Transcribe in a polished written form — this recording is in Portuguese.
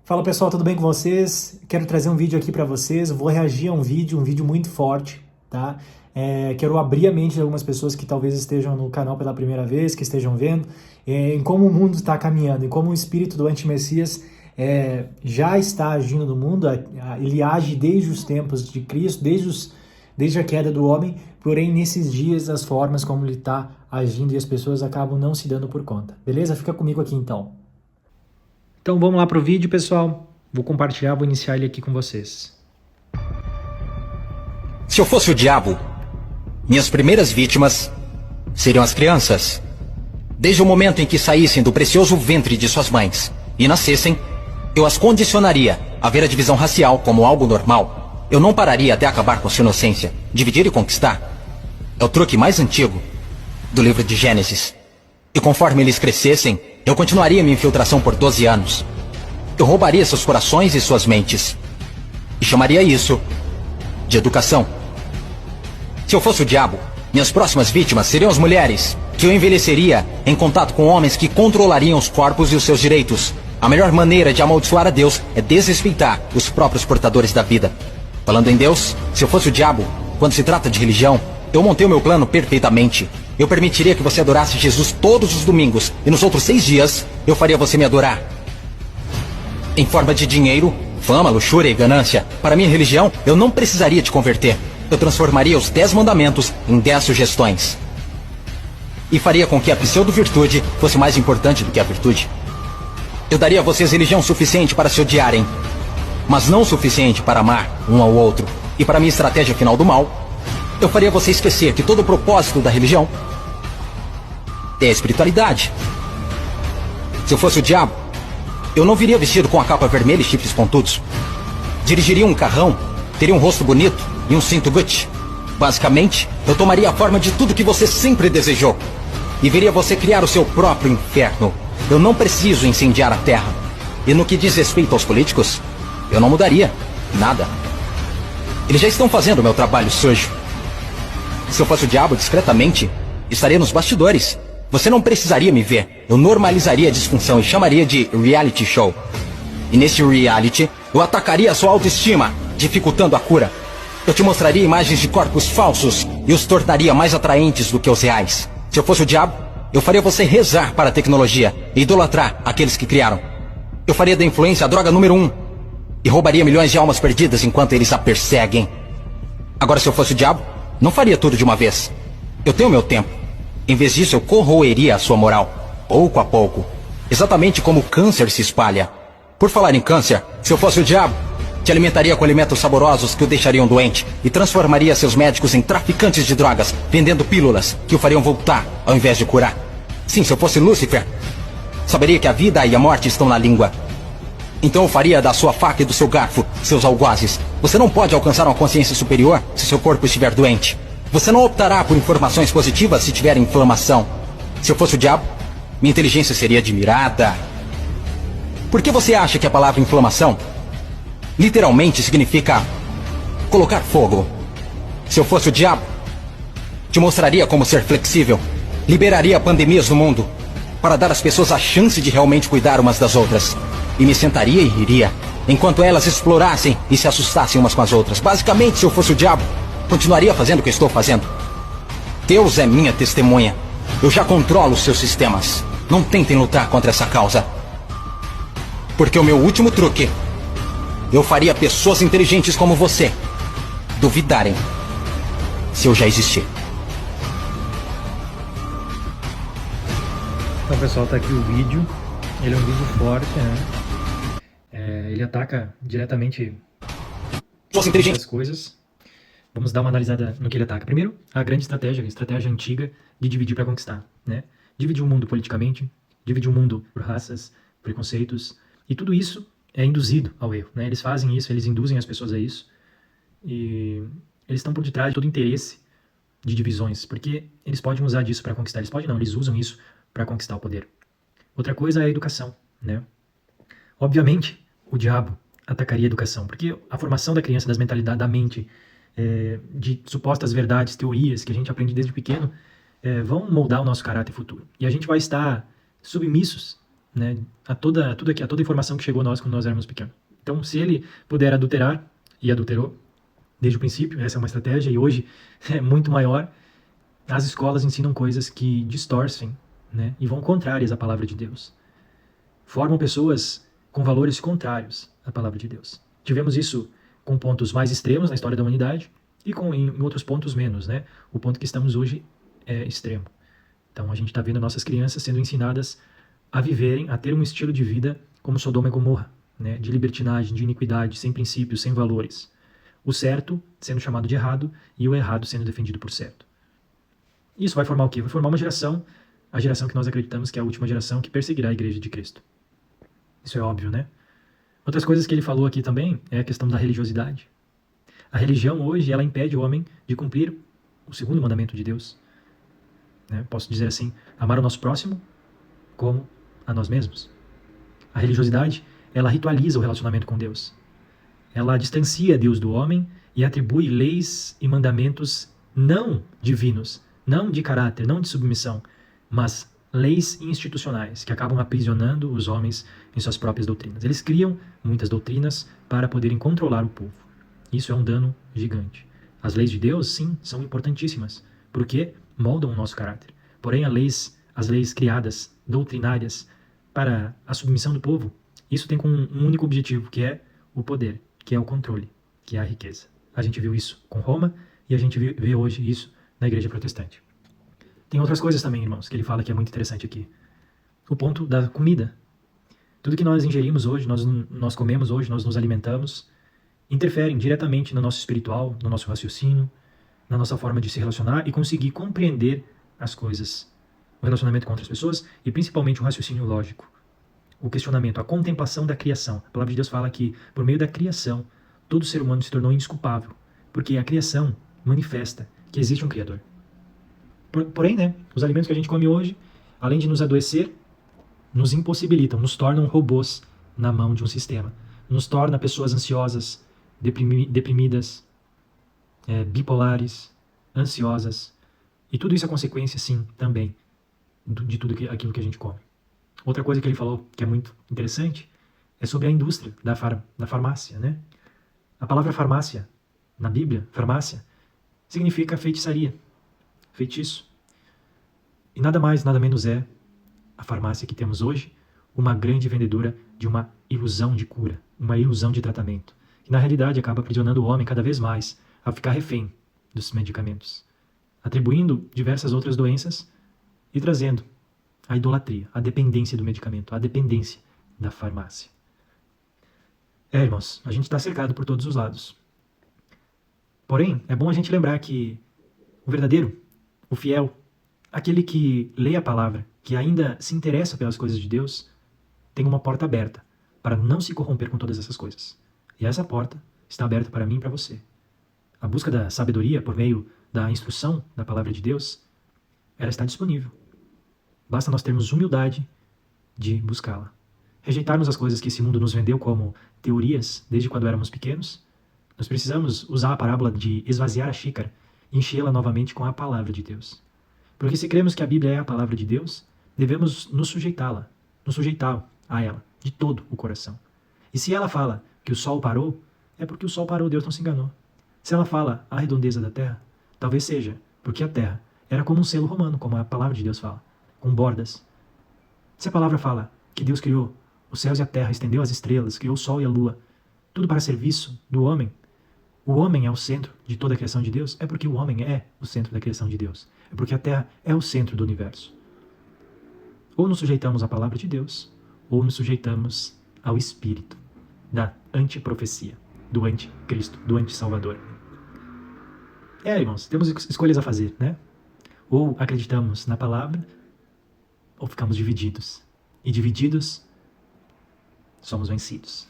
Fala pessoal, tudo bem com vocês? Quero trazer um vídeo aqui para vocês. Eu vou reagir a um vídeo muito forte, tá? Quero abrir a mente de algumas pessoas que talvez estejam no canal pela primeira vez, que estejam vendo, em como o mundo está caminhando, em como o espírito do antimessias já está agindo no mundo. Ele age desde os tempos de Cristo, desde a queda do homem, porém nesses dias as formas como ele está agindo e as pessoas acabam não se dando por conta. Beleza? Fica comigo aqui então. Então vamos lá para o vídeo, pessoal. Vou compartilhar, vou iniciar ele aqui com vocês. Se eu fosse o diabo, minhas primeiras vítimas seriam as crianças. Desde o momento em que saíssem do precioso ventre de suas mães e nascessem, eu as condicionaria a ver a divisão racial como algo normal. Eu não pararia até acabar com sua inocência. Dividir e conquistar é o truque mais antigo do livro de Gênesis. E conforme eles crescessem, eu continuaria minha infiltração por 12 anos. Eu roubaria seus corações e suas mentes. E chamaria isso de educação. Se eu fosse o diabo, minhas próximas vítimas seriam as mulheres, que eu envelheceria em contato com homens que controlariam os corpos e os seus direitos. A melhor maneira de amaldiçoar a Deus é desrespeitar os próprios portadores da vida. Falando em Deus, se eu fosse o diabo, quando se trata de religião, eu montei o meu plano perfeitamente. Eu permitiria que você adorasse Jesus todos os domingos, e nos outros 6 dias, eu faria você me adorar. Em forma de dinheiro, fama, luxúria e ganância. Para minha religião, eu não precisaria te converter. Eu transformaria os 10 mandamentos em 10 sugestões. E faria com que a pseudo-virtude fosse mais importante do que a virtude. Eu daria a vocês religião suficiente para se odiarem, mas não o suficiente para amar um ao outro. E para minha estratégia final do mal, eu faria você esquecer que todo o propósito da religião é a espiritualidade. Se eu fosse o diabo, eu não viria vestido com a capa vermelha e chifres pontudos. Dirigiria um carrão, teria um rosto bonito e um cinto Gucci. Basicamente, eu tomaria a forma de tudo que você sempre desejou e veria você criar o seu próprio inferno. Eu não preciso incendiar a terra. E no que diz respeito aos políticos, eu não mudaria nada. Eles já estão fazendo o meu trabalho sujo. Se eu fosse o diabo, discretamente, estaria nos bastidores. Você não precisaria me ver. Eu normalizaria a disfunção e chamaria de reality show. E nesse reality, eu atacaria a sua autoestima, dificultando a cura. Eu te mostraria imagens de corpos falsos e os tornaria mais atraentes do que os reais. Se eu fosse o diabo, eu faria você rezar para a tecnologia e idolatrar aqueles que criaram. Eu faria da influência a droga número 1 e roubaria milhões de almas perdidas enquanto eles a perseguem. Agora, se eu fosse o diabo, não faria tudo de uma vez. Eu tenho meu tempo. Em vez disso, eu corroeria a sua moral, pouco a pouco. Exatamente como o câncer se espalha. Por falar em câncer, se eu fosse o diabo, te alimentaria com alimentos saborosos que o deixariam doente e transformaria seus médicos em traficantes de drogas, vendendo pílulas que o fariam voltar ao invés de curar. Sim, se eu fosse Lúcifer, saberia que a vida e a morte estão na língua. Então eu faria da sua faca e do seu garfo seus algozes. Você não pode alcançar uma consciência superior se seu corpo estiver doente. Você não optará por informações positivas se tiver inflamação. Se eu fosse o diabo, minha inteligência seria admirada. Por que você acha que a palavra inflamação literalmente significa colocar fogo? Se eu fosse o diabo, te mostraria como ser flexível. Liberaria pandemias no mundo para dar às pessoas a chance de realmente cuidar umas das outras. E me sentaria e riria, enquanto elas explorassem e se assustassem umas com as outras. Basicamente, se eu fosse o diabo, continuaria fazendo o que estou fazendo. Deus é minha testemunha. Eu já controlo os seus sistemas. Não tentem lutar contra essa causa. Porque o meu último truque, eu faria pessoas inteligentes como você duvidarem se eu já existir. Então pessoal, tá aqui o vídeo. Ele é um vídeo forte, né? Ele ataca diretamente Pessoas inteligentes. as coisas. Vamos dar uma analisada no que ele ataca. Primeiro, a grande estratégia, a estratégia antiga de dividir para conquistar, né? Dividir o mundo politicamente, dividir o mundo por raças, preconceitos, e tudo isso é induzido ao erro, né? Eles fazem isso, eles induzem as pessoas a isso, e eles estão por detrás de todo interesse de divisões, porque eles podem usar disso para conquistar. Eles podem não, eles usam isso para conquistar o poder. Outra coisa é a educação, né? Obviamente, o diabo atacaria a educação, porque a formação da criança, das mentalidades, da mente, de supostas verdades, teorias que a gente aprende desde pequeno, vão moldar o nosso caráter futuro. E a gente vai estar submissos né, a toda informação que chegou a nós quando nós éramos pequenos. Então, se ele puder adulterar, e adulterou desde o princípio, essa é uma estratégia, e hoje é muito maior, as escolas ensinam coisas que distorcem, né, e vão contrárias à palavra de Deus. Formam pessoas com valores contrários à palavra de Deus. Tivemos isso com pontos mais extremos na história da humanidade e em outros pontos menos, né? O ponto que estamos hoje é extremo. Então a gente está vendo nossas crianças sendo ensinadas a viverem, a ter um estilo de vida como Sodoma e Gomorra, né? De libertinagem, de iniquidade, sem princípios, sem valores. O certo sendo chamado de errado e o errado sendo defendido por certo. Isso vai formar o quê? Vai formar uma geração, a geração que nós acreditamos que é a última geração que perseguirá a Igreja de Cristo. Isso é óbvio, né? Outras coisas que ele falou aqui também é a questão da religiosidade. A religião hoje, ela impede o homem de cumprir o segundo mandamento de Deus. Né? Posso dizer assim, amar o nosso próximo como a nós mesmos. A religiosidade, ela ritualiza o relacionamento com Deus. Ela distancia Deus do homem e atribui leis e mandamentos não divinos, não de caráter, não de submissão, mas leis institucionais que acabam aprisionando os homens em suas próprias doutrinas. Eles criam muitas doutrinas para poderem controlar o povo. Isso é um dano gigante. As leis de Deus, sim, são importantíssimas, porque moldam o nosso caráter. Porém, as leis criadas, doutrinárias, para a submissão do povo, isso tem como um único objetivo, que é o poder, que é o controle, que é a riqueza. A gente viu isso com Roma e a gente vê hoje isso na Igreja Protestante. Tem outras coisas também, irmãos, que ele fala que é muito interessante aqui. O ponto da comida. Tudo que nós ingerimos hoje, nós comemos hoje, nós nos alimentamos, interferem diretamente no nosso espiritual, no nosso raciocínio, na nossa forma de se relacionar e conseguir compreender as coisas. O relacionamento com outras pessoas e principalmente o raciocínio lógico. O questionamento, a contemplação da criação. A palavra de Deus fala que, por meio da criação, todo ser humano se tornou indesculpável, porque a criação manifesta que existe um Criador. Porém, né, os alimentos que a gente come hoje, além de nos adoecer, nos impossibilitam, nos tornam robôs na mão de um sistema. Nos torna pessoas ansiosas, deprimidas, bipolares, ansiosas. E tudo isso é consequência, sim, também, de tudo aquilo que a gente come. Outra coisa que ele falou, que é muito interessante, é sobre a indústria da farmácia, né? A palavra farmácia, na Bíblia, farmácia, significa feitiçaria, feitiço. E nada mais, nada menos é a farmácia que temos hoje, uma grande vendedora de uma ilusão de cura, uma ilusão de tratamento, que na realidade acaba aprisionando o homem cada vez mais a ficar refém dos medicamentos, atribuindo diversas outras doenças e trazendo a idolatria, a dependência do medicamento, a dependência da farmácia. Irmãos, a gente está cercado por todos os lados. Porém, é bom a gente lembrar que o verdadeiro, o fiel, aquele que lê a palavra, que ainda se interessa pelas coisas de Deus, tem uma porta aberta para não se corromper com todas essas coisas. E essa porta está aberta para mim e para você. A busca da sabedoria por meio da instrução da palavra de Deus, ela está disponível. Basta nós termos humildade de buscá-la. Rejeitarmos as coisas que esse mundo nos vendeu como teorias desde quando éramos pequenos. Nós precisamos usar a parábola de esvaziar a xícara e enchê-la novamente com a palavra de Deus. Porque se cremos que a Bíblia é a palavra de Deus, devemos nos sujeitar a ela, de todo o coração. E se ela fala que o sol parou, é porque o sol parou, Deus não se enganou. Se ela fala a redondeza da terra, talvez seja porque a terra era como um selo romano, como a palavra de Deus fala, com bordas. Se a palavra fala que Deus criou os céus e a terra, estendeu as estrelas, criou o sol e a lua, tudo para serviço do homem, o homem é o centro de toda a criação de Deus, é porque o homem é o centro da criação de Deus. É porque a terra é o centro do universo. Ou nos sujeitamos à palavra de Deus, ou nos sujeitamos ao espírito da antiprofecia, do anticristo, do antissalvador. Irmãos, temos escolhas a fazer, né? Ou acreditamos na palavra, ou ficamos divididos. E divididos, somos vencidos.